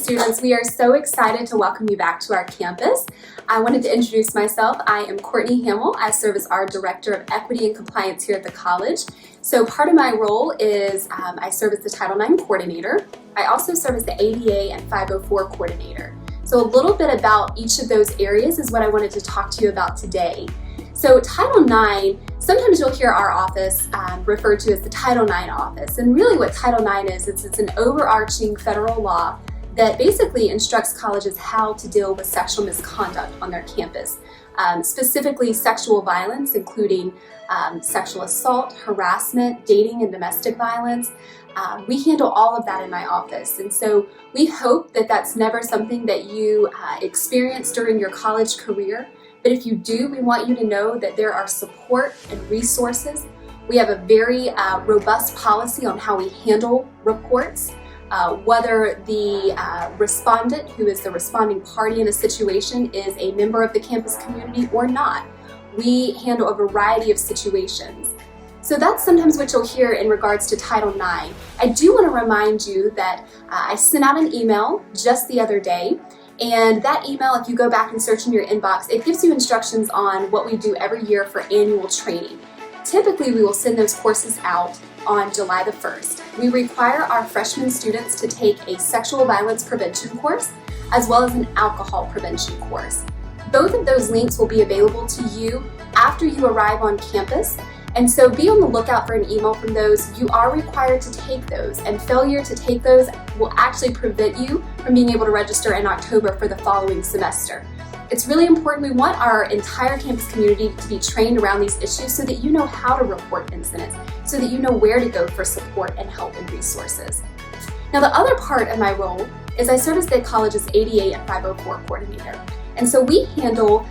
students, we are so excited to welcome you back to our campus. I wanted to introduce myself. I am Courtney Hamill. I serve as our Director of Equity and Compliance here at the college. So part of my role is I serve as the Title IX Coordinator. I also serve as the ADA and 504 Coordinator. So a little bit about each of those areas is what I wanted to talk to you about today. So Title IX, sometimes you'll hear our office referred to as the Title IX office. And really what Title IX is, it's an overarching federal law that basically instructs colleges how to deal with sexual misconduct on their campus. Specifically sexual violence, including sexual assault, harassment, dating, and domestic violence. We handle all of that in my office, and so we hope that that's never something that you experience during your college career. But if you do, we want you to know that there are support and resources. We have a very robust policy on how we handle reports. Whether the respondent, who is the responding party in a situation, is a member of the campus community or not. We handle a variety of situations. So that's sometimes what you'll hear in regards to Title IX. I do want to remind you that I sent out an email just the other day, and that email, if you go back and search in your inbox, it gives you instructions on what we do every year for annual training. Typically, we will send those courses out on July the 1st. We require our freshman students to take a sexual violence prevention course as well as an alcohol prevention course. Both of those links will be available to you after you arrive on campus, and so be on the lookout for an email from those. You are required to take those, and failure to take those will actually prevent you from being able to register in October for the following semester. It's really important. We want our entire campus community to be trained around these issues so that you know how to report incidents, so that you know where to go for support and help and resources. Now, the other part of my role is I serve as the college's ADA and 504 coordinator. And so we handle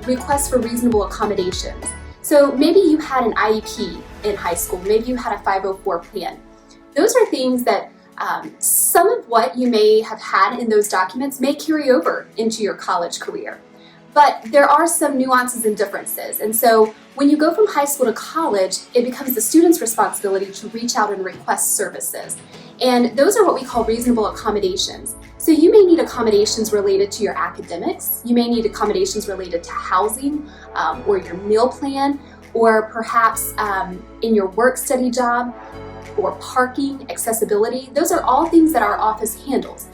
requests for reasonable accommodations. So maybe you had an IEP in high school, maybe you had a 504 plan. Those are things that some of what you may have had in those documents may carry over into your college career. But there are some nuances and differences. And so when you go from high school to college, it becomes the student's responsibility to reach out and request services. And those are what we call reasonable accommodations. So you may need accommodations related to your academics. You may need accommodations related to housing or your meal plan, or perhaps in your work study job, or parking, accessibility. Those are all things that our office handles.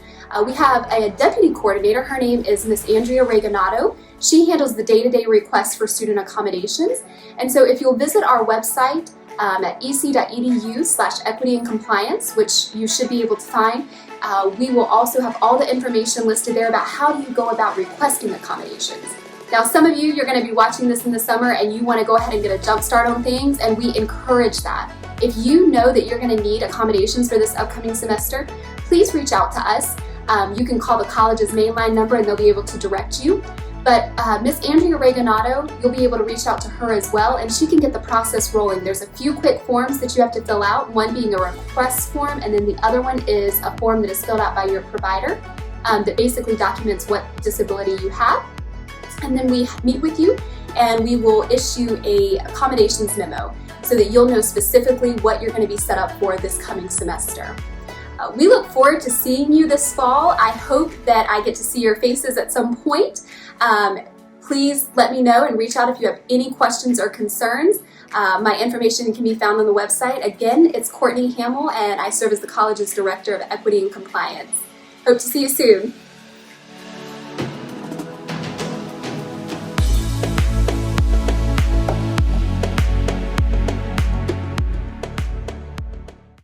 We have a deputy coordinator. Her name is Miss Andrea Regonato. She handles the day-to-day requests for student accommodations. And so if you'll visit our website at ec.edu/equity and compliance, which you should be able to find, we will also have all the information listed there about how do you go about requesting accommodations. Now, some of you, you're going to be watching this in the summer and you want to go ahead and get a jump start on things, and we encourage that. If you know that you're going to need accommodations for this upcoming semester, please reach out to us. You can call the college's mainline number and they'll be able to direct you. But Miss Andrea Regonato, you'll be able to reach out to her as well, and she can get the process rolling. There's a few quick forms that you have to fill out, one being a request form, and then the other one is a form that is filled out by your provider that basically documents what disability you have. And then we meet with you and we will issue a accommodations memo so that you'll know specifically what you're going to be set up for this coming semester. We look forward to seeing you this fall. I hope that I get to see your faces at some point. Please let me know and reach out if you have any questions or concerns. My information can be found on the website. Again, it's Courtney Hamill, and I serve as the college's Director of Equity and Compliance. Hope to see you soon.